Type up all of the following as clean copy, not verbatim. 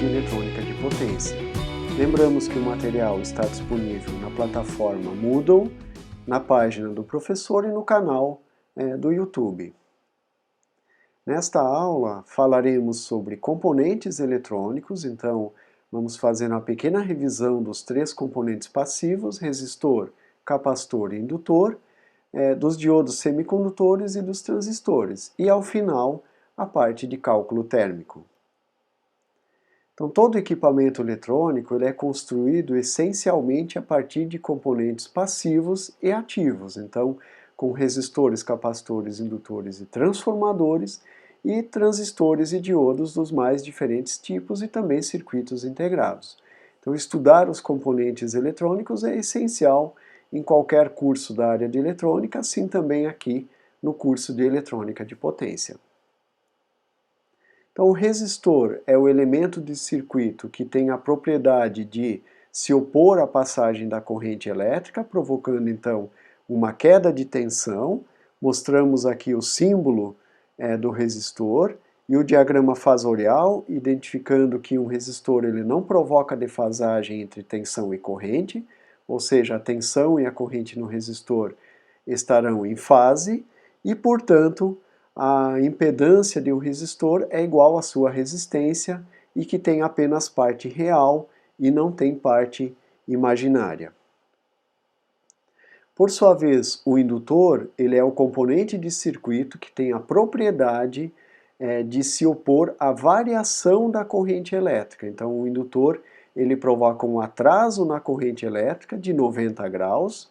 de eletrônica de potência. Lembramos que o material está disponível na plataforma Moodle, na página do professor e no canal do YouTube. Nesta aula falaremos sobre componentes eletrônicos, então vamos fazer uma pequena revisão dos três componentes passivos, resistor, capacitor e indutor, dos diodos semicondutores e dos transistores, e ao final a parte de cálculo térmico. Então todo equipamento eletrônico ele é construído essencialmente a partir de componentes passivos e ativos, então com resistores, capacitores, indutores e transformadores, e transistores e diodos dos mais diferentes tipos e também circuitos integrados. Então estudar os componentes eletrônicos é essencial em qualquer curso da área de eletrônica, assim também aqui no curso de eletrônica de potência. Então o resistor é o elemento de circuito que tem a propriedade de se opor à passagem da corrente elétrica, provocando então uma queda de tensão. Mostramos aqui o símbolo do resistor e o diagrama fasorial, identificando que um resistor ele não provoca defasagem entre tensão e corrente, ou seja, a tensão e a corrente no resistor estarão em fase e, portanto, a impedância de um resistor é igual à sua resistência e que tem apenas parte real e não tem parte imaginária. Por sua vez, o indutor ele é o componente de circuito que tem a propriedade de se opor à variação da corrente elétrica. Então, o indutor ele provoca um atraso na corrente elétrica de 90 graus,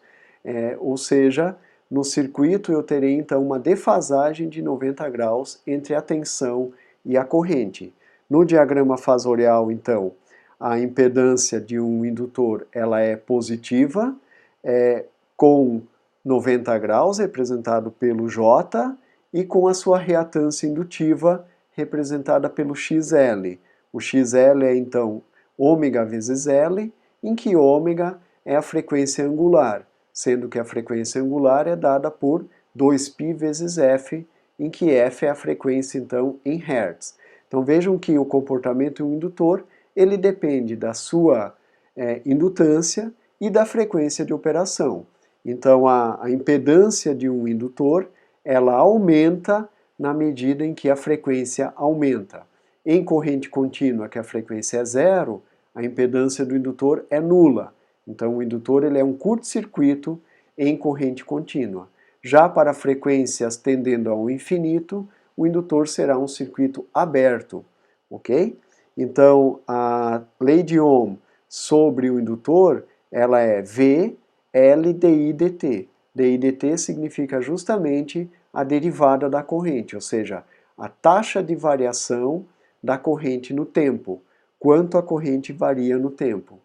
ou seja, no circuito eu terei então uma defasagem de 90 graus entre a tensão e a corrente. No diagrama fasorial, então, a impedância de um indutor ela é positiva, com 90 graus, representado pelo J, e com a sua reatância indutiva, representada pelo XL. O XL é, então, ômega vezes L, em que ômega é a frequência angular, sendo que a frequência angular é dada por 2π vezes F, em que F é a frequência, então, em Hertz. Então vejam que o comportamento de um indutor, ele depende da sua indutância e da frequência de operação. Então a impedância de um indutor, ela aumenta na medida em que a frequência aumenta. Em corrente contínua, que a frequência é zero, a impedância do indutor é nula. Então o indutor ele é um curto-circuito em corrente contínua. Já para frequências tendendo ao infinito, o indutor será um circuito aberto, ok? Então a lei de Ohm sobre o indutor, ela é V L dI dt. dI dt significa justamente a derivada da corrente, ou seja, a taxa de variação da corrente no tempo, quanto a corrente varia no tempo.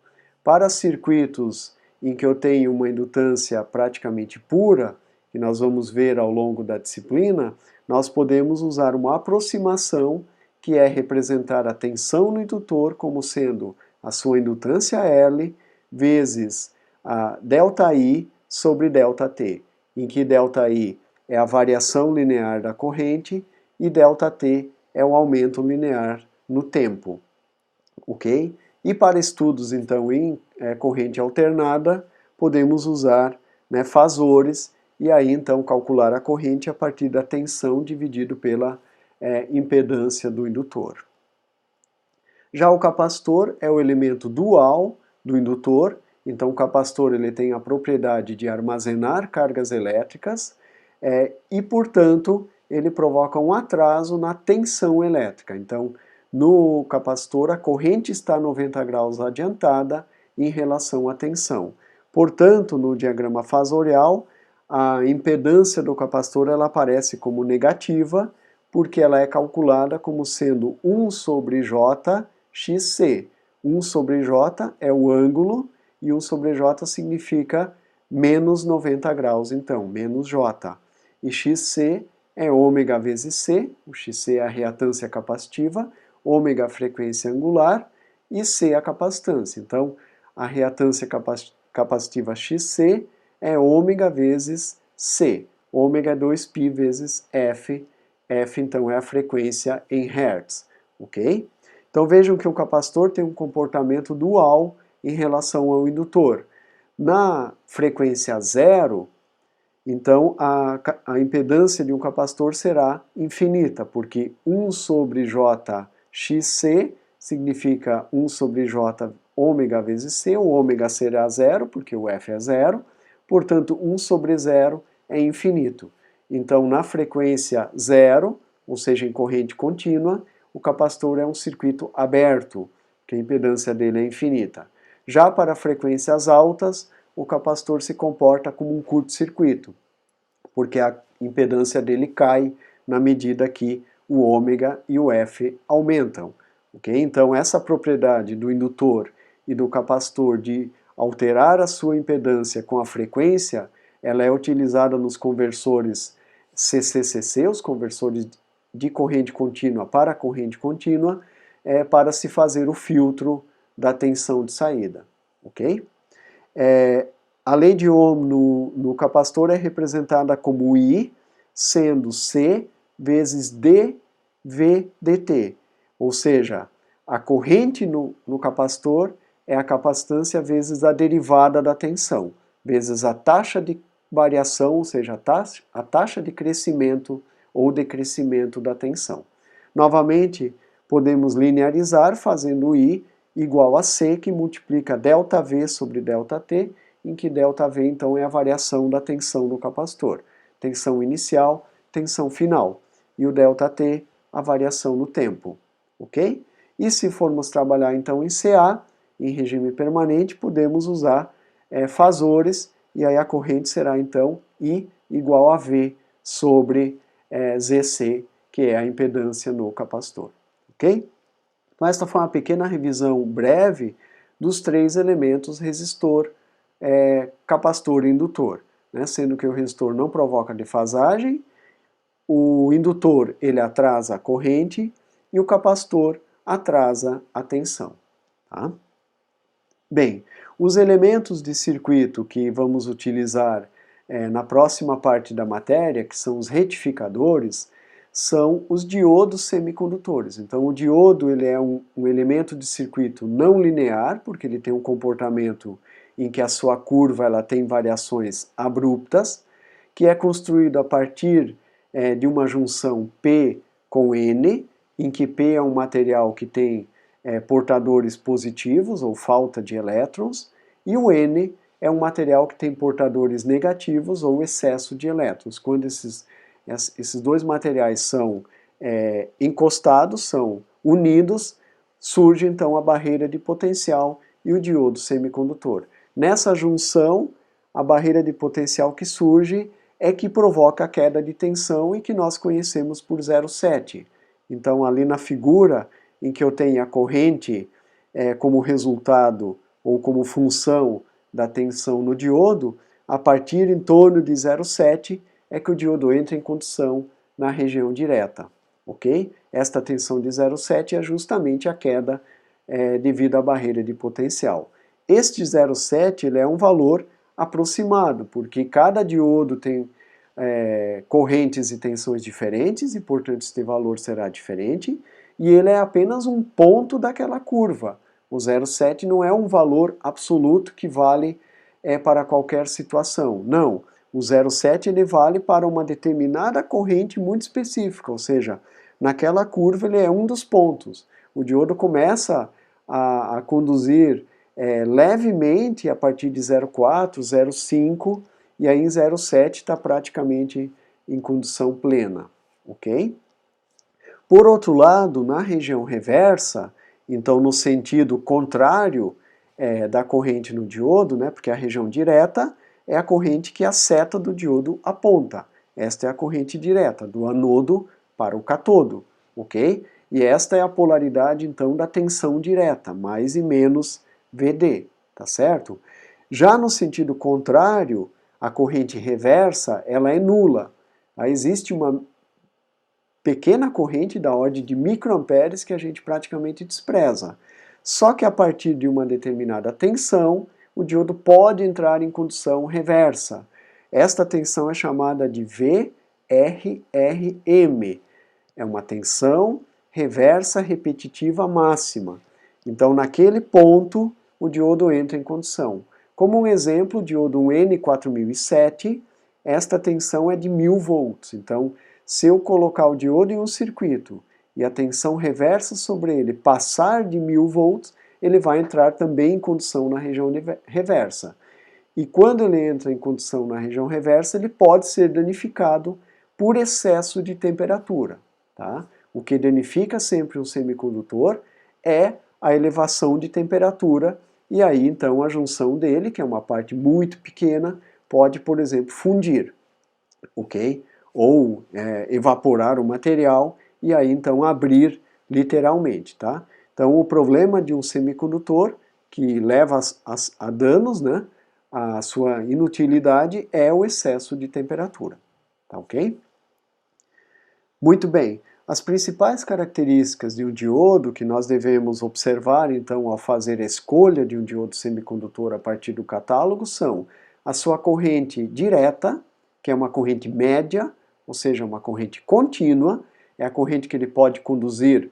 Para circuitos em que eu tenho uma indutância praticamente pura, que nós vamos ver ao longo da disciplina, nós podemos usar uma aproximação que é representar a tensão no indutor como sendo a sua indutância L vezes a ΔI sobre ΔT, em que ΔI é a variação linear da corrente e ΔT é o aumento linear no tempo, ok? E para estudos, então, em corrente alternada, podemos usar fasores e aí, então, calcular a corrente a partir da tensão dividido pela impedância do indutor. Já o capacitor é o elemento dual do indutor. Então o capacitor ele tem a propriedade de armazenar cargas elétricas e, portanto, ele provoca um atraso na tensão elétrica. Então, no capacitor, a corrente está 90 graus adiantada em relação à tensão. Portanto, no diagrama fasorial, a impedância do capacitor ela aparece como negativa, porque ela é calculada como sendo 1 sobre J XC. 1 sobre J é o ângulo, e 1 sobre J significa menos 90 graus, então, menos J. E XC é ômega vezes C, o XC é a reatância capacitiva, ômega a frequência angular e C a capacitância. Então, a reatância capacitiva XC é ômega vezes C. Ômega é 2π vezes F. F, então, é a frequência em Hertz, ok? Então vejam que o capacitor tem um comportamento dual em relação ao indutor. Na frequência zero, então a impedância de um capacitor será infinita, porque 1 sobre JXC significa 1 sobre J ômega vezes C, o ômega será zero, porque o F é zero, portanto 1 sobre zero é infinito. Então na frequência zero, ou seja, em corrente contínua, o capacitor é um circuito aberto, que a impedância dele é infinita. Já para frequências altas, o capacitor se comporta como um curto-circuito, porque a impedância dele cai na medida que o ômega e o F aumentam. Okay? Então essa propriedade do indutor e do capacitor de alterar a sua impedância com a frequência, ela é utilizada nos conversores CCCC, os conversores de corrente contínua para corrente contínua, para se fazer o filtro da tensão de saída. Ok? A lei de Ohm no capacitor é representada como I, sendo C vezes dV dt. Ou seja, a corrente no capacitor é a capacitância vezes a derivada da tensão, vezes a taxa de variação, ou seja, a taxa de crescimento ou decrescimento da tensão. Novamente, podemos linearizar fazendo I igual a C, que multiplica ΔV sobre ΔT, em que ΔV então é a variação da tensão no capacitor. Tensão inicial, tensão final. E o ΔT, a variação no tempo. Ok? E se formos trabalhar então em CA, em regime permanente, podemos usar fasores, e aí a corrente será então I igual a V sobre ZC, que é a impedância no capacitor. Ok? Então esta foi uma pequena revisão breve dos três elementos resistor, capacitor e indutor, né? Sendo que o resistor não provoca defasagem, o indutor ele atrasa a corrente e o capacitor atrasa a tensão. Tá? Bem, os elementos de circuito que vamos utilizar na próxima parte da matéria, que são os retificadores, são os diodos semicondutores. Então o diodo ele é um elemento de circuito não linear, porque ele tem um comportamento em que a sua curva ela tem variações abruptas, que é construído a partir de uma junção P com N, em que P é um material que tem portadores positivos ou falta de elétrons, e o N é um material que tem portadores negativos ou excesso de elétrons. Quando esses dois materiais são encostados, são unidos, surge então a barreira de potencial e o diodo semicondutor. Nessa junção, a barreira de potencial que surge é que provoca a queda de tensão e que nós conhecemos por 0,7. Então ali na figura em que eu tenho a corrente como resultado ou como função da tensão no diodo, a partir em torno de 0,7 é que o diodo entra em condução na região direta, ok? Esta tensão de 0,7 é justamente a queda devido à barreira de potencial. Este 0,7 ele é um valor aproximado, porque cada diodo tem correntes e tensões diferentes e, portanto, este valor será diferente, e ele é apenas um ponto daquela curva. O 0,7 não é um valor absoluto que vale para qualquer situação. Não, o 0,7 ele vale para uma determinada corrente muito específica, ou seja, naquela curva ele é um dos pontos. O diodo começa a conduzir levemente a partir de 0,4, 0,5, e aí em 0,7 está praticamente em condução plena, ok? Por outro lado, na região reversa, então no sentido contrário da corrente no diodo, né, porque a região direta é a corrente que a seta do diodo aponta. Esta é a corrente direta, do anodo para o catodo, ok? E esta é a polaridade, então, da tensão direta, mais e menos VD, tá certo? Já no sentido contrário, a corrente reversa, ela é nula. Aí existe uma pequena corrente da ordem de microamperes que a gente praticamente despreza. Só que a partir de uma determinada tensão, o diodo pode entrar em condução reversa. Esta tensão é chamada de VRRM. É uma tensão reversa repetitiva máxima. Então, naquele ponto, o diodo entra em condição. Como um exemplo, o diodo N4007, esta tensão é de 1000 volts. Então, se eu colocar o diodo em um circuito e a tensão reversa sobre ele passar de 1000 volts, ele vai entrar também em condição na região reversa. E quando ele entra em condição na região reversa, ele pode ser danificado por excesso de temperatura. Tá? O que danifica sempre um semicondutor é a elevação de temperatura, e aí então a junção dele, que é uma parte muito pequena, pode, por exemplo, fundir, ok? Ou evaporar o material e aí então abrir literalmente, tá? Então o problema de um semicondutor que leva a danos, né? A sua inutilidade é o excesso de temperatura, tá ok? Muito bem, as principais características de um diodo que nós devemos observar então ao fazer a escolha de um diodo semicondutor a partir do catálogo são a sua corrente direta, que é uma corrente média, ou seja, uma corrente contínua, é a corrente que ele pode conduzir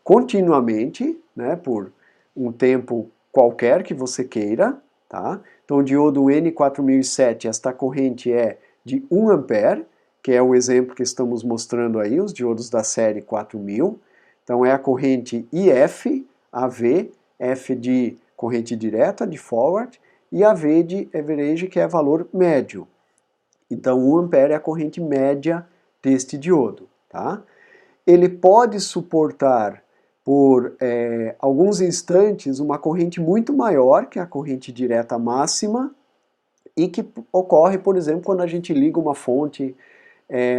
continuamente, né, por um tempo qualquer que você queira, tá? Então o diodo N4007, esta corrente é de 1 ampere, que é o exemplo que estamos mostrando aí, os diodos da série 4000. Então é a corrente IF, AV, F de corrente direta, de forward, e AV de average, que é valor médio. Então 1 ampere é a corrente média deste diodo. Tá? Ele pode suportar por alguns instantes uma corrente muito maior que a corrente direta máxima e que ocorre, por exemplo, quando a gente liga uma fonte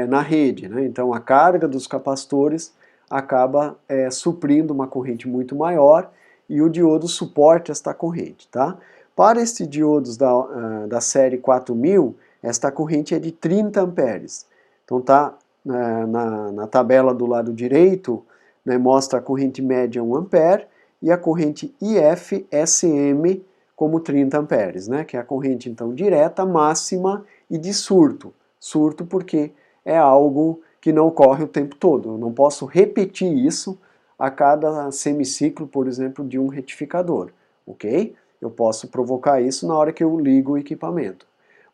na rede, né? Então a carga dos capacitores acaba suprindo uma corrente muito maior e o diodo suporta esta corrente, tá? Para estes diodos da série 4000, esta corrente é de 30 amperes. Então tá na tabela do lado direito, né, mostra a corrente média 1 ampere e a corrente IF-SM como 30 amperes, né, que é a corrente então direta, máxima e de surto. Surto porque é algo que não ocorre o tempo todo. Eu não posso repetir isso a cada semiciclo, por exemplo, de um retificador, ok? Eu posso provocar isso na hora que eu ligo o equipamento.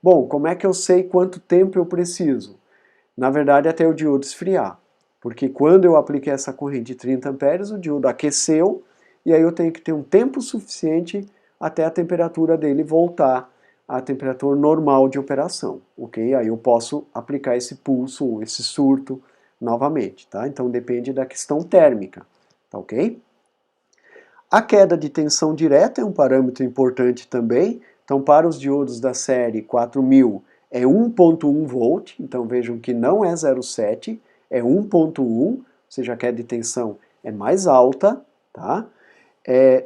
Bom, como é que eu sei quanto tempo eu preciso? Na verdade, até o diodo esfriar. Porque quando eu apliquei essa corrente de 30 amperes, o diodo aqueceu e aí eu tenho que ter um tempo suficiente até a temperatura dele voltar à temperatura normal de operação, ok? Aí eu posso aplicar esse pulso, esse surto novamente, tá? Então depende da questão térmica, tá ok? A queda de tensão direta é um parâmetro importante também. Então para os diodos da série 4000 é 1.1 volt, então vejam que não é 0,7, é 1.1, ou seja, a queda de tensão é mais alta, tá?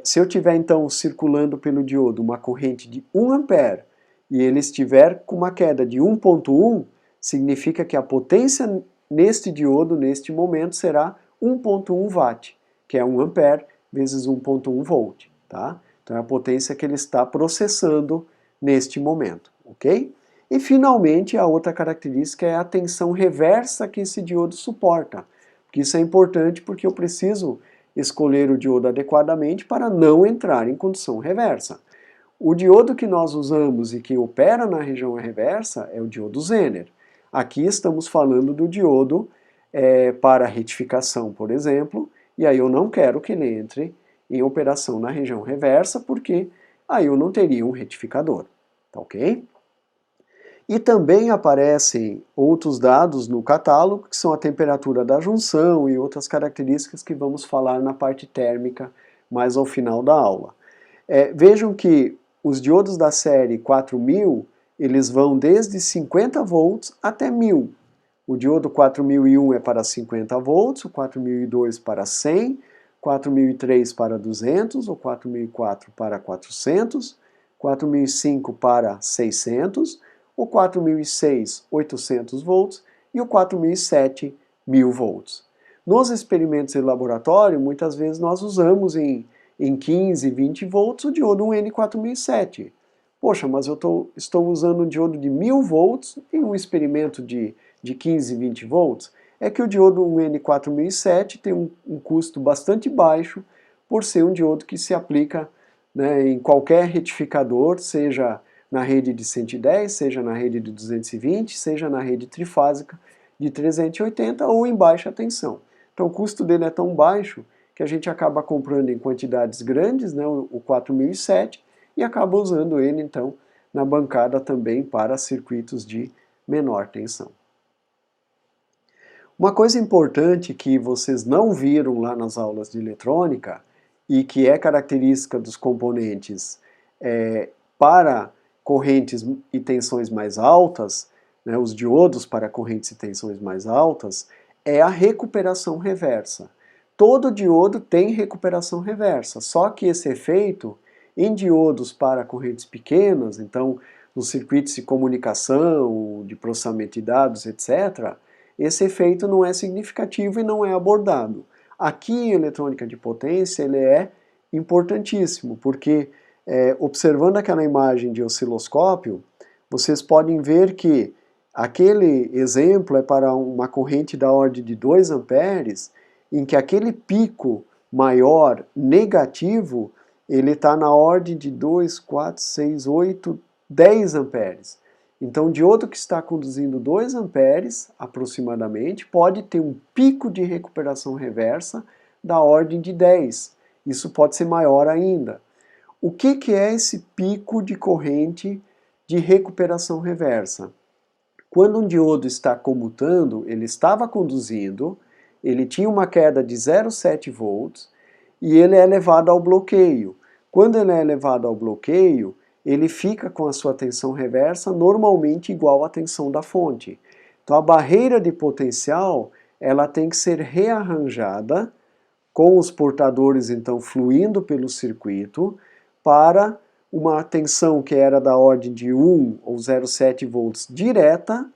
Se eu tiver então circulando pelo diodo uma corrente de 1 ampere e ele estiver com uma queda de 1.1, significa que a potência neste diodo, neste momento, será 1.1 watt, que é 1 ampere vezes 1.1 volt, tá? Então é a potência que ele está processando neste momento, ok? E finalmente a outra característica é a tensão reversa que esse diodo suporta, porque isso é importante porque eu preciso escolher o diodo adequadamente para não entrar em condição reversa. O diodo que nós usamos e que opera na região reversa é o diodo Zener. Aqui estamos falando do diodo para retificação, por exemplo, e aí eu não quero que ele entre em operação na região reversa, porque aí eu não teria um retificador, tá ok? E também aparecem outros dados no catálogo, que são a temperatura da junção e outras características que vamos falar na parte térmica mais ao final da aula. Vejam que os diodos da série 4000, eles vão desde 50 volts até 1000. O diodo 4001 é para 50 volts, o 4002 para 100, 4003 para 200, o 4004 para 400, 4005 para 600, o 4006, 800 volts e o 4007, 1000 volts. Nos experimentos de laboratório, muitas vezes nós usamos em 15, 20 volts o diodo N4007. Poxa, mas eu estou usando um diodo de 1000 volts em um experimento de 15, 20 volts. é que o diodo 1N4007 tem um custo bastante baixo por ser um diodo que se aplica, né, em qualquer retificador, seja na rede de 110, seja na rede de 220, seja na rede trifásica de 380 ou em baixa tensão. Então o custo dele é tão baixo que a gente acaba comprando em quantidades grandes, né, o 4007, e acaba usando ele então na bancada também para circuitos de menor tensão. Uma coisa importante que vocês não viram lá nas aulas de eletrônica e que é característica dos componentes para correntes e tensões mais altas, né, os diodos para correntes e tensões mais altas, é a recuperação reversa. Todo diodo tem recuperação reversa, só que esse efeito em diodos para correntes pequenas, então nos circuitos de comunicação, de processamento de dados, etc., esse efeito não é significativo e não é abordado. Aqui em eletrônica de potência ele é importantíssimo, porque observando aquela imagem de osciloscópio, vocês podem ver que aquele exemplo é para uma corrente da ordem de 2 amperes, em que aquele pico maior negativo, ele está na ordem de 2, 4, 6, 8, 10 amperes. Então, o diodo que está conduzindo 2 amperes, aproximadamente, pode ter um pico de recuperação reversa da ordem de 10. Isso pode ser maior ainda. O que é esse pico de corrente de recuperação reversa? Quando um diodo está comutando, ele estava conduzindo, ele tinha uma queda de 0,7 volts e ele é levado ao bloqueio. Quando ele é levado ao bloqueio, ele fica com a sua tensão reversa normalmente igual à tensão da fonte. Então a barreira de potencial, ela tem que ser rearranjada com os portadores então fluindo pelo circuito para uma tensão que era da ordem de 1 ou 0,7 volts direta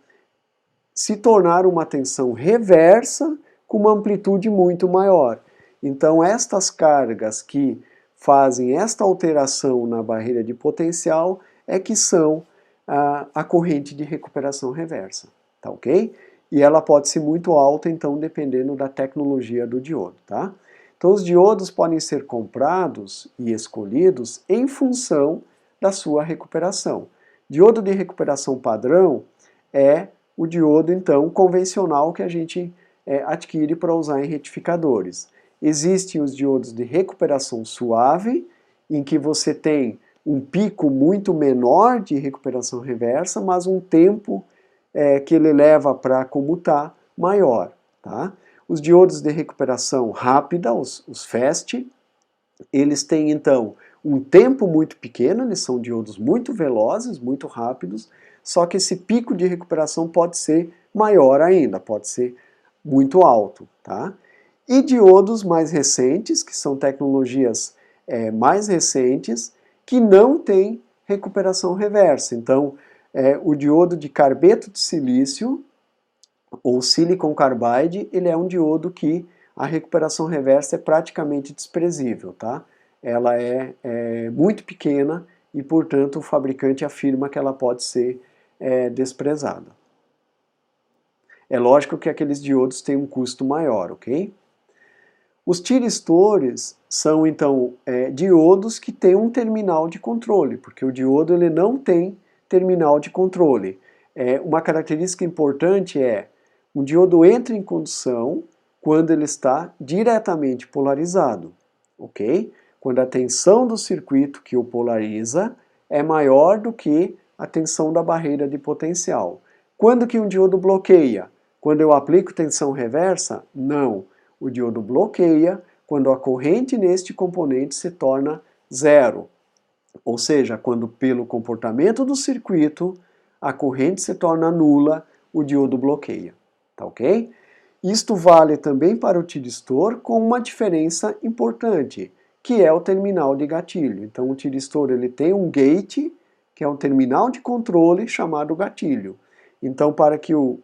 se tornar uma tensão reversa com uma amplitude muito maior. Então estas cargas que fazem esta alteração na barreira de potencial é que são a corrente de recuperação reversa, tá ok? E ela pode ser muito alta, então, dependendo da tecnologia do diodo, tá? Então, os diodos podem ser comprados e escolhidos em função da sua recuperação. Diodo de recuperação padrão é o diodo, então, convencional que a gente adquire para usar em retificadores. Existem os diodos de recuperação suave, em que você tem um pico muito menor de recuperação reversa, mas um tempo que ele leva para comutar maior. Tá? Os diodos de recuperação rápida, os FAST, eles têm então um tempo muito pequeno, eles são diodos muito velozes, muito rápidos, só que esse pico de recuperação pode ser maior ainda, pode ser muito alto. Tá? E diodos mais recentes, que são tecnologias mais recentes, que não têm recuperação reversa. Então, o diodo de carbeto de silício, ou silicon carbide, ele é um diodo que a recuperação reversa é praticamente desprezível. Tá? Ela é muito pequena e, portanto, o fabricante afirma que ela pode ser desprezada. É lógico que aqueles diodos têm um custo maior, ok? Os tiristores são, então, diodos que têm um terminal de controle, porque o diodo ele não tem terminal de controle. Uma característica importante é um diodo entra em condução quando ele está diretamente polarizado, ok? Quando a tensão do circuito que o polariza é maior do que a tensão da barreira de potencial. Quando que um diodo bloqueia? Quando eu aplico tensão reversa? Não. O diodo bloqueia quando a corrente neste componente se torna zero. Ou seja, quando pelo comportamento do circuito a corrente se torna nula, o diodo bloqueia. Tá ok? Isto vale também para o tiristor com uma diferença importante, que é o terminal de gatilho. Então o tiristor ele tem um gate, que é um terminal de controle chamado gatilho. Então para que o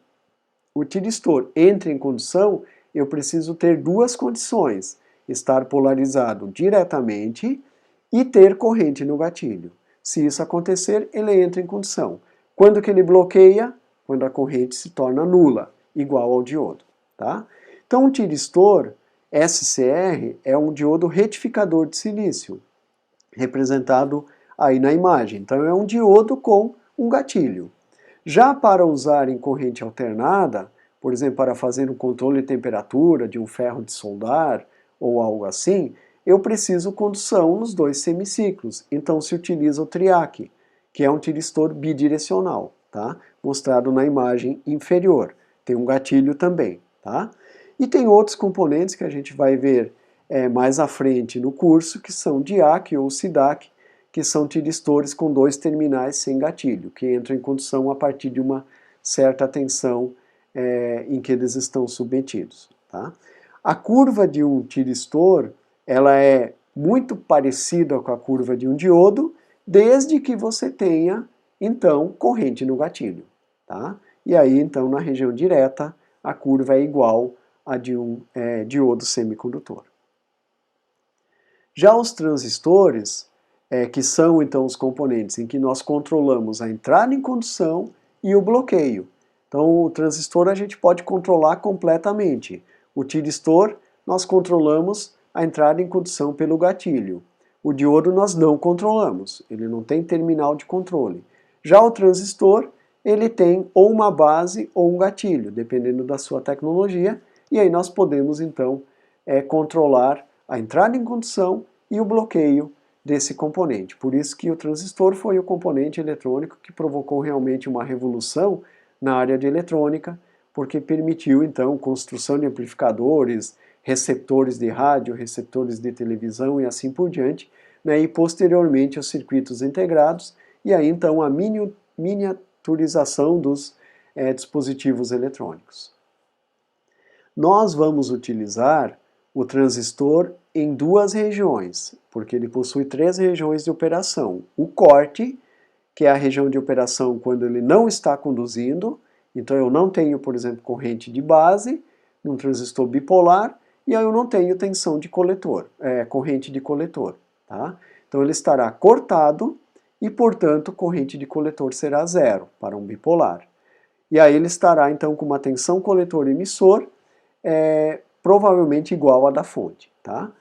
tiristor entre em condução, eu preciso ter duas condições: estar polarizado diretamente e ter corrente no gatilho. Se isso acontecer, ele entra em condução. Quando que ele bloqueia? Quando a corrente se torna nula, igual ao diodo. tá? Então, um tiristor SCR é um diodo retificador de silício, representado aí na imagem. Então, é um diodo com um gatilho. Já para usar em corrente alternada, por exemplo, para fazer um controle de temperatura de um ferro de soldar ou algo assim, eu preciso condução nos dois semiciclos. Então se utiliza o triac, que é um tiristor bidirecional, tá? Mostrado na imagem inferior. Tem um gatilho também, tá? E tem outros componentes que a gente vai ver mais à frente no curso, que são diac ou sidac, que são tiristores com dois terminais sem gatilho, que entram em condução a partir de uma certa tensão em que eles estão submetidos. Tá? A curva de um tiristor ela é muito parecida com a curva de um diodo, desde que você tenha, então, corrente no gatilho. Tá? E aí, então, na região direta, a curva é igual a de um diodo semicondutor. Já os transistores, que são então os componentes em que nós controlamos a entrada em condução e o bloqueio. Então o transistor a gente pode controlar completamente. O tiristor nós controlamos a entrada em condução pelo gatilho. O diodo nós não controlamos, ele não tem terminal de controle. Já o transistor, ele tem ou uma base ou um gatilho, dependendo da sua tecnologia, e aí nós podemos então controlar a entrada em condução e o bloqueio desse componente. Por isso que o transistor foi o componente eletrônico que provocou realmente uma revolução na área de eletrônica, porque permitiu então construção de amplificadores, receptores de rádio, receptores de televisão e assim por diante, né, e posteriormente os circuitos integrados, e aí então a miniaturização dos dispositivos eletrônicos. Nós vamos utilizar o transistor em duas regiões, porque ele possui três regiões de operação. O corte, que é a região de operação quando ele não está conduzindo, então eu não tenho, por exemplo, corrente de base num transistor bipolar, e aí eu não tenho tensão de coletor, corrente de coletor. Tá? Então ele estará cortado e, portanto, corrente de coletor será zero para um bipolar. E aí ele estará então com uma tensão coletor-emissor provavelmente igual à da fonte. Tá?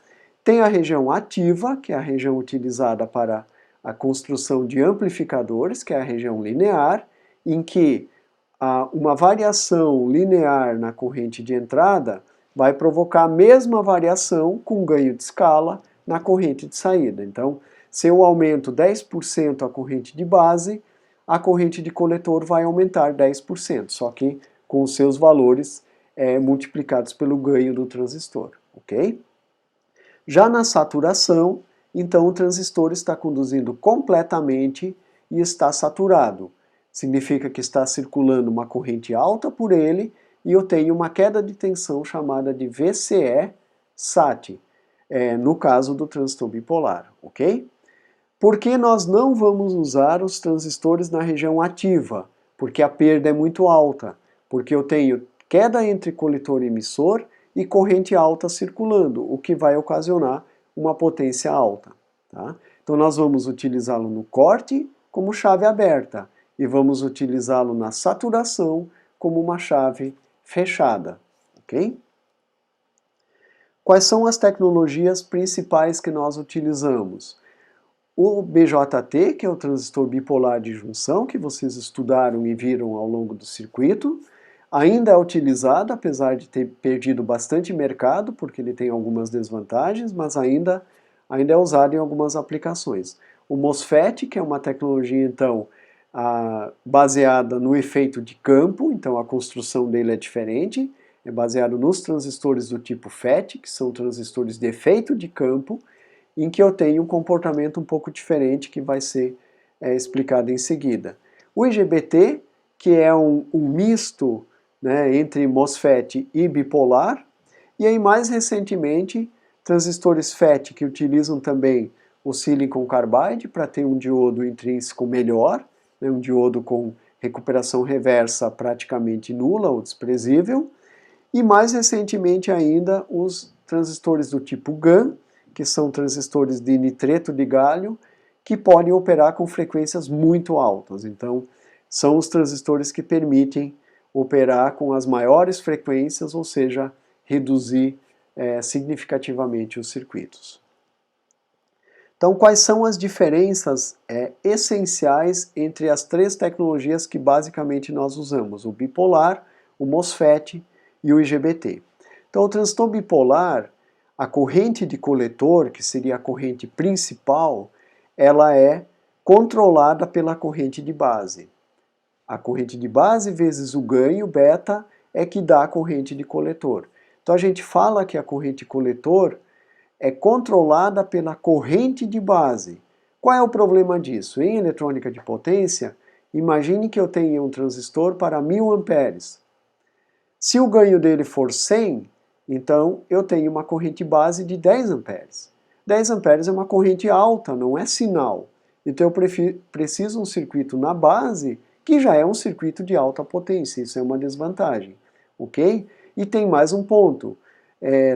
Tem a região ativa, que é a região utilizada para a construção de amplificadores, que é a região linear, em que uma variação linear na corrente de entrada vai provocar a mesma variação com ganho de escala na corrente de saída. Então, se eu aumento 10% a corrente de base, a corrente de coletor vai aumentar 10%, só que com os seus valores multiplicados pelo ganho do transistor, ok? Já na saturação, então o transistor está conduzindo completamente e está saturado. Significa que está circulando uma corrente alta por ele e eu tenho uma queda de tensão chamada de VCE-SAT, no caso do transistor bipolar, ok? Por que nós não vamos usar os transistores na região ativa? Porque a perda é muito alta, porque eu tenho queda entre coletor e emissor e corrente alta circulando, o que vai ocasionar uma potência alta. Tá? Então nós vamos utilizá-lo no corte como chave aberta e vamos utilizá-lo na saturação como uma chave fechada. Ok? Quais são as tecnologias principais que nós utilizamos? O BJT, que é o transistor bipolar de junção, que vocês estudaram e viram ao longo do circuito, ainda é utilizado, apesar de ter perdido bastante mercado, porque ele tem algumas desvantagens, mas ainda é usado em algumas aplicações. O MOSFET, que é uma tecnologia, então, baseada no efeito de campo, então a construção dele é diferente, é baseado nos transistores do tipo FET, que são transistores de efeito de campo, em que eu tenho um comportamento um pouco diferente, que vai ser explicado em seguida. O IGBT, que é um misto, né, entre MOSFET e bipolar, e aí mais recentemente transistores FET que utilizam também o silicon carbide para ter um diodo intrínseco melhor, né, um diodo com recuperação reversa praticamente nula ou desprezível, e mais recentemente ainda os transistores do tipo GaN, que são transistores de nitreto de galho, que podem operar com frequências muito altas. Então, são os transistores que permitem operar com as maiores frequências, ou seja, reduzir significativamente os circuitos. Então, quais são as diferenças essenciais entre as três tecnologias que basicamente nós usamos? O bipolar, o MOSFET e o IGBT. Então, o transistor bipolar, a corrente de coletor, que seria a corrente principal, ela é controlada pela corrente de base. A corrente de base vezes o ganho beta é que dá a corrente de coletor. Então, a gente fala que a corrente coletor é controlada pela corrente de base. Qual é o problema disso? Em eletrônica de potência, imagine que eu tenha um transistor para 1000 amperes. Se o ganho dele for 100, então eu tenho uma corrente base de 10 amperes. 10 amperes é uma corrente alta, não é sinal. Então eu preciso um circuito na base que já é um circuito de alta potência. Isso é uma desvantagem, ok? E tem mais um ponto.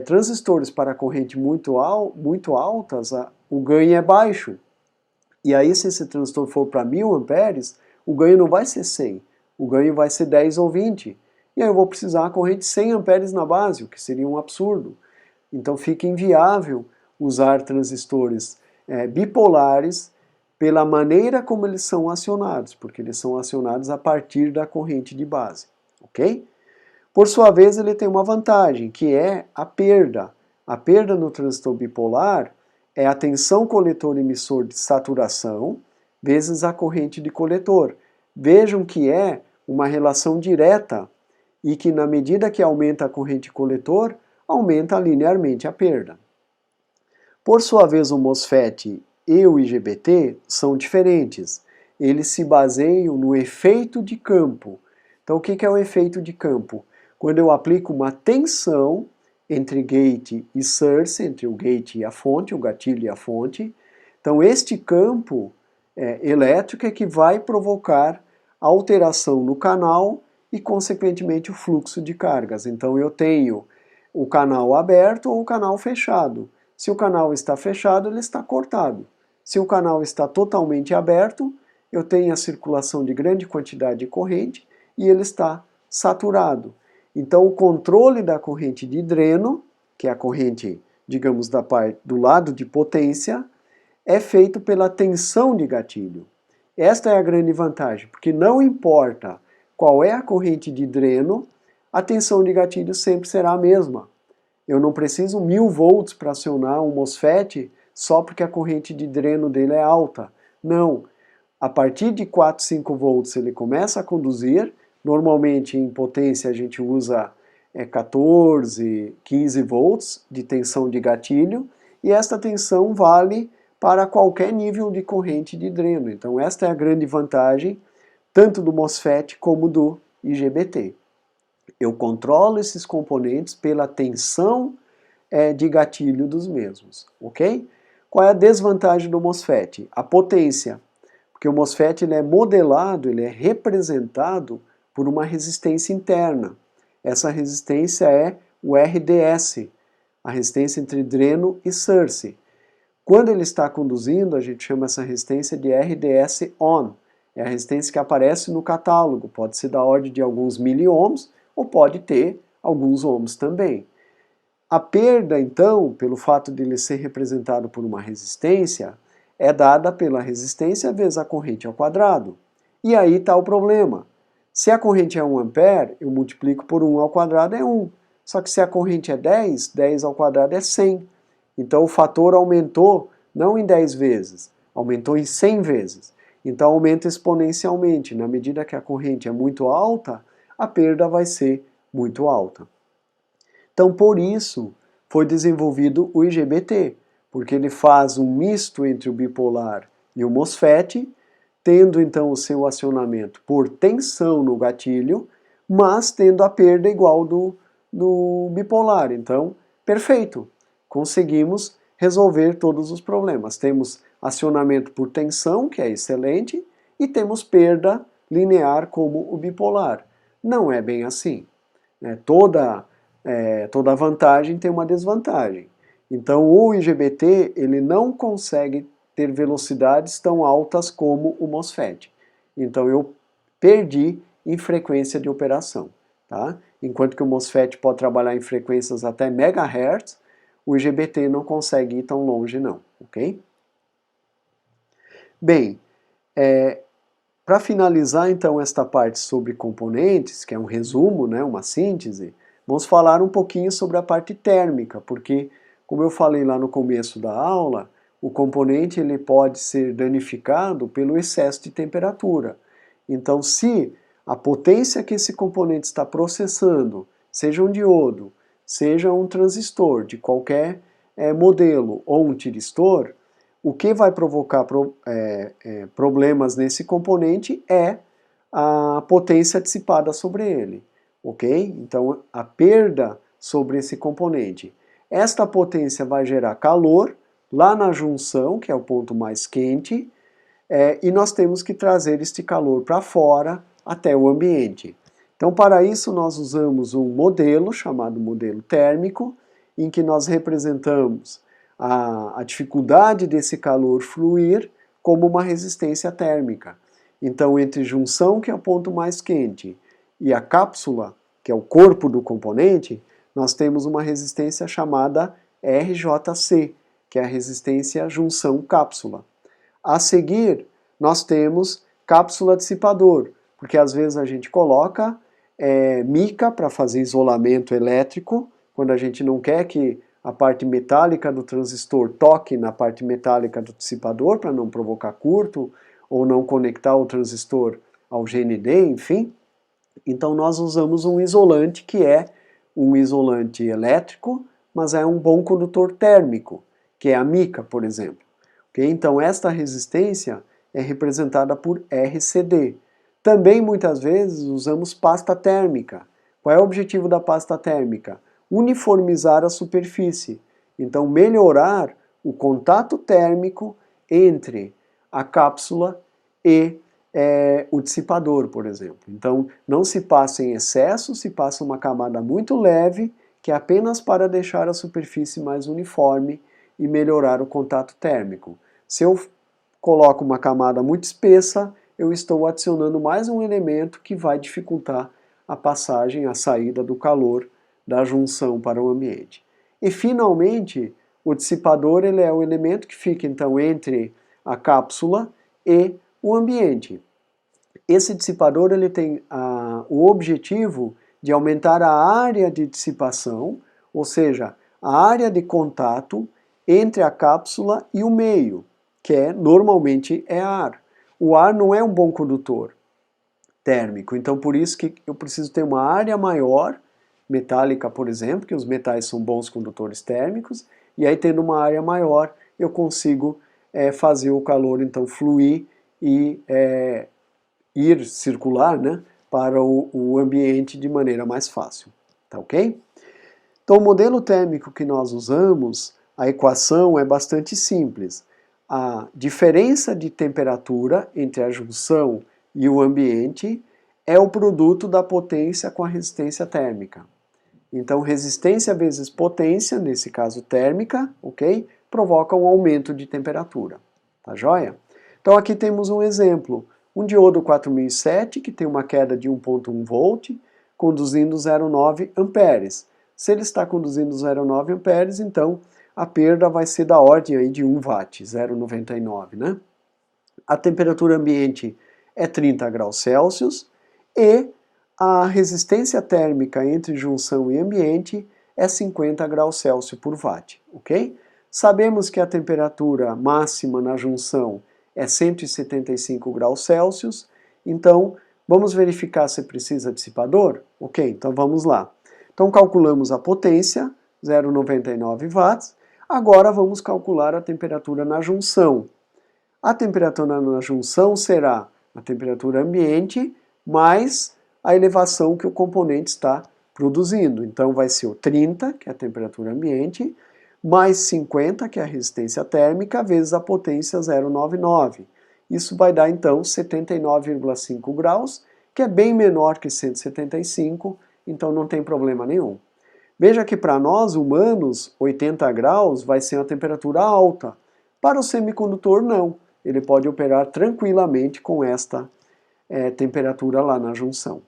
Transistores para corrente muito altas, o ganho é baixo. E aí, se esse transistor for para 1000 amperes, o ganho não vai ser 100, o ganho vai ser 10 ou 20. E aí eu vou precisar a corrente 100 amperes na base, o que seria um absurdo. Então fica inviável usar transistores bipolares pela maneira como eles são acionados, porque eles são acionados a partir da corrente de base, ok? Por sua vez, ele tem uma vantagem, que é a perda. A perda no transistor bipolar é a tensão coletor-emissor de saturação vezes a corrente de coletor. Vejam que é uma relação direta e que, na medida que aumenta a corrente coletor, aumenta linearmente a perda. Por sua vez, o MOSFET e o IGBT são diferentes. Eles se baseiam no efeito de campo. Então, o que é o efeito de campo? Quando eu aplico uma tensão entre gate e source, entre o gate e a fonte, o gatilho e a fonte, então este campo elétrico é que vai provocar alteração no canal e, consequentemente, o fluxo de cargas. Então eu tenho o canal aberto ou o canal fechado. Se o canal está fechado, ele está cortado. Se o canal está totalmente aberto, eu tenho a circulação de grande quantidade de corrente e ele está saturado. Então, o controle da corrente de dreno, que é a corrente, digamos, do lado de potência, é feito pela tensão de gatilho. Esta é a grande vantagem, porque não importa qual é a corrente de dreno, a tensão de gatilho sempre será a mesma. Eu não preciso 1000 volts para acionar um MOSFET só porque a corrente de dreno dele é alta. Não. A partir de 4, 5 volts ele começa a conduzir. Normalmente em potência a gente usa 14, 15 volts de tensão de gatilho e esta tensão vale para qualquer nível de corrente de dreno. Então esta é a grande vantagem tanto do MOSFET como do IGBT. Eu controlo esses componentes pela tensão de gatilho dos mesmos, ok? Qual é a desvantagem do MOSFET? A potência, porque o MOSFET ele é modelado, ele é representado por uma resistência interna. Essa resistência é o RDS, a resistência entre dreno e source. Quando ele está conduzindo, a gente chama essa resistência de RDS on. É a resistência que aparece no catálogo, pode ser da ordem de alguns miliohms ou pode ter alguns ohms também. A perda, então, pelo fato de ele ser representado por uma resistência, é dada pela resistência vezes a corrente ao quadrado. E aí está o problema. Se a corrente é 1 ampere, eu multiplico por 1 ao quadrado é 1. Só que se a corrente é 10, 10 ao quadrado é 100. Então o fator aumentou não em 10 vezes, aumentou em 100 vezes. Então aumenta exponencialmente. Na medida que a corrente é muito alta, a perda vai ser muito alta. Então por isso foi desenvolvido o IGBT, porque ele faz um misto entre o bipolar e o MOSFET, tendo então o seu acionamento por tensão no gatilho, mas tendo a perda igual do bipolar. Então, perfeito, conseguimos resolver todos os problemas. Temos acionamento por tensão, que é excelente, e temos perda linear como o bipolar. Não é bem assim. Toda vantagem tem uma desvantagem. Então o IGBT ele não consegue ter velocidades tão altas como o MOSFET. Então eu perdi em frequência de operação. Tá? Enquanto que o MOSFET pode trabalhar em frequências até megahertz, o IGBT não consegue ir tão longe não, ok? Bem, para finalizar então esta parte sobre componentes, que é um resumo, né, uma síntese, vamos falar um pouquinho sobre a parte térmica, porque, como eu falei lá no começo da aula, o componente ele pode ser danificado pelo excesso de temperatura. Então, se a potência que esse componente está processando, seja um diodo, seja um transistor de qualquer modelo ou um tiristor, o que vai provocar problemas nesse componente é a potência dissipada sobre ele, ok? Então, a perda sobre esse componente. Esta potência vai gerar calor lá na junção, que é o ponto mais quente, e nós temos que trazer este calor para fora até o ambiente. Então, para isso, nós usamos um modelo chamado modelo térmico, em que nós representamos a dificuldade desse calor fluir como uma resistência térmica. Então, entre junção, que é o ponto mais quente, e a cápsula, que é o corpo do componente, nós temos uma resistência chamada RJC, que é a resistência junção-cápsula. A seguir, nós temos cápsula dissipador, porque às vezes a gente coloca mica para fazer isolamento elétrico, quando a gente não quer que a parte metálica do transistor toque na parte metálica do dissipador, para não provocar curto, ou não conectar o transistor ao GND, enfim. Então nós usamos um isolante que é um isolante elétrico, mas é um bom condutor térmico, que é a mica, por exemplo. Okay? Então esta resistência é representada por RCD. Também muitas vezes usamos pasta térmica. Qual é o objetivo da pasta térmica? Uniformizar a superfície. Então melhorar o contato térmico entre a cápsula e o dissipador, por exemplo. Então não se passa em excesso, se passa uma camada muito leve, que é apenas para deixar a superfície mais uniforme e melhorar o contato térmico. Se eu coloco uma camada muito espessa, eu estou adicionando mais um elemento que vai dificultar a passagem, a saída do calor da junção para o ambiente. E finalmente, o dissipador ele é o elemento que fica então entre a cápsula e o ambiente. Esse dissipador ele tem o objetivo de aumentar a área de dissipação, ou seja, a área de contato entre a cápsula e o meio, que normalmente é ar. O ar não é um bom condutor térmico, então por isso que eu preciso ter uma área maior, metálica, por exemplo, que os metais são bons condutores térmicos, e aí tendo uma área maior eu consigo fazer o calor então fluir e ir circular, né, para o ambiente de maneira mais fácil, tá ok? Então o modelo térmico que nós usamos, a equação é bastante simples. A diferença de temperatura entre a junção e o ambiente é o produto da potência com a resistência térmica. Então resistência vezes potência, nesse caso térmica, ok? Provoca um aumento de temperatura, tá joia? Então aqui temos um exemplo. Um diodo 4007 que tem uma queda de 1,1 volt, conduzindo 0,9 amperes. Se ele está conduzindo 0,9 amperes, então a perda vai ser da ordem aí de 1 watt, 0,99, né? A temperatura ambiente é 30 graus Celsius e a resistência térmica entre junção e ambiente é 50 graus Celsius por watt, ok? Sabemos que a temperatura máxima na junção é 175 graus Celsius, então vamos verificar se precisa dissipador? Ok, então vamos lá. Então calculamos a potência, 0,99 watts, agora vamos calcular a temperatura na junção. A temperatura na junção será a temperatura ambiente mais a elevação que o componente está produzindo. Então vai ser o 30, que é a temperatura ambiente, mais 50, que é a resistência térmica, vezes a potência 0,99. Isso vai dar então 79,5 graus, que é bem menor que 175, então não tem problema nenhum. Veja que para nós, humanos, 80 graus vai ser uma temperatura alta. Para o semicondutor, não. Ele pode operar tranquilamente com esta temperatura lá na junção.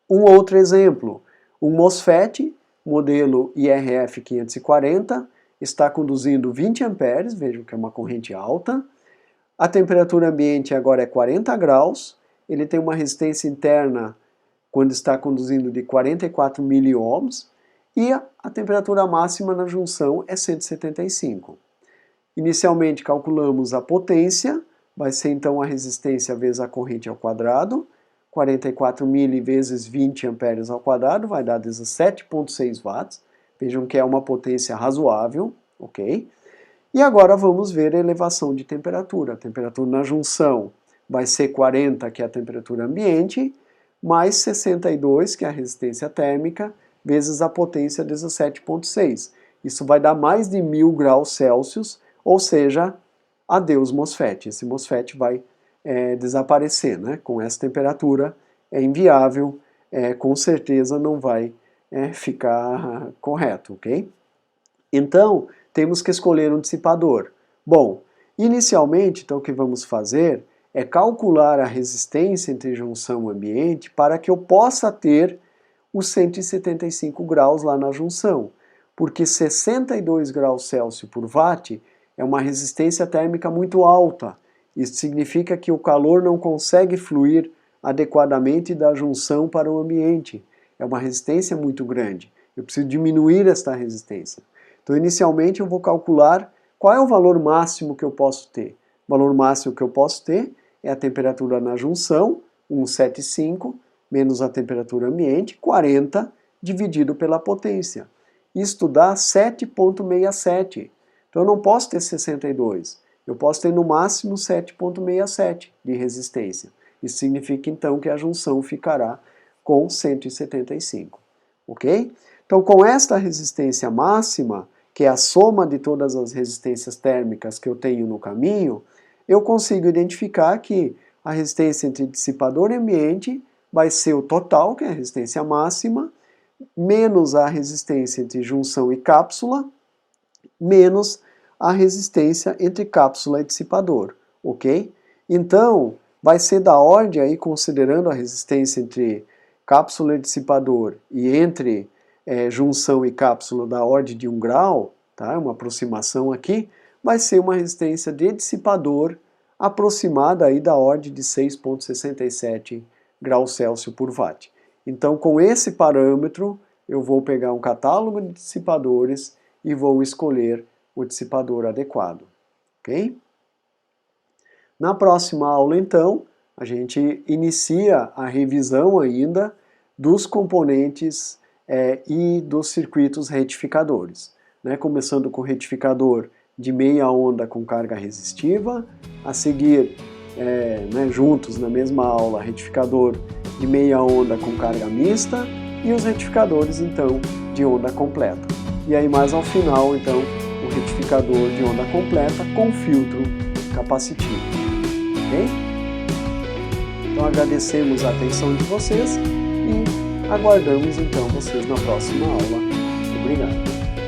Um outro exemplo, um MOSFET, modelo IRF 540, está conduzindo 20 amperes, vejam que é uma corrente alta. A temperatura ambiente agora é 40 graus, ele tem uma resistência interna quando está conduzindo de 44 miliohms e a temperatura máxima na junção é 175. Inicialmente calculamos a potência, vai ser então a resistência vezes a corrente ao quadrado, 44 mili vezes 20 amperes ao quadrado vai dar 17,6 watts, vejam que é uma potência razoável, ok? E agora vamos ver a elevação de temperatura. A temperatura na junção vai ser 40, que é a temperatura ambiente, mais 62, que é a resistência térmica, vezes a potência 17,6. Isso vai dar mais de 1000 graus Celsius, ou seja, adeus MOSFET. Esse MOSFET vai desaparecer, né? Com essa temperatura é inviável, com certeza não vai ficar correto, ok? Então, temos que escolher um dissipador. Bom, inicialmente, então, o que vamos fazer é calcular a resistência entre junção e ambiente para que eu possa ter os 175 graus lá na junção, porque 62 graus Celsius por watt é uma resistência térmica muito alta. Isso significa que o calor não consegue fluir adequadamente da junção para o ambiente. É uma resistência muito grande. Eu preciso diminuir esta resistência. Então, inicialmente, eu vou calcular qual é o valor máximo que eu posso ter. O valor máximo que eu posso ter é a temperatura na junção, 175, menos a temperatura ambiente, 40, dividido pela potência. Isto dá 7,67. Então, eu não posso ter 62. Eu posso ter no máximo 7,67 de resistência. Isso significa então que a junção ficará com 175, ok? Então, com esta resistência máxima, que é a soma de todas as resistências térmicas que eu tenho no caminho, eu consigo identificar que a resistência entre dissipador e ambiente vai ser o total, que é a resistência máxima, menos a resistência entre junção e cápsula, menos a resistência entre cápsula e dissipador, ok? Então, vai ser da ordem aí, considerando a resistência entre cápsula e dissipador e entre junção e cápsula da ordem de 1 grau, tá? Uma aproximação aqui, vai ser uma resistência de dissipador aproximada aí da ordem de 6,67 graus Celsius por watt. Então, com esse parâmetro, eu vou pegar um catálogo de dissipadores e vou escolher o dissipador adequado, ok? Na próxima aula, então, a gente inicia a revisão ainda dos componentes e dos circuitos retificadores, né? Começando com o retificador de meia onda com carga resistiva, a seguir, juntos na mesma aula, retificador de meia onda com carga mista e os retificadores, então, de onda completa. E aí, mais ao final, então, o retificador de onda completa com filtro capacitivo. Ok? Então agradecemos a atenção de vocês e aguardamos então vocês na próxima aula. Obrigado.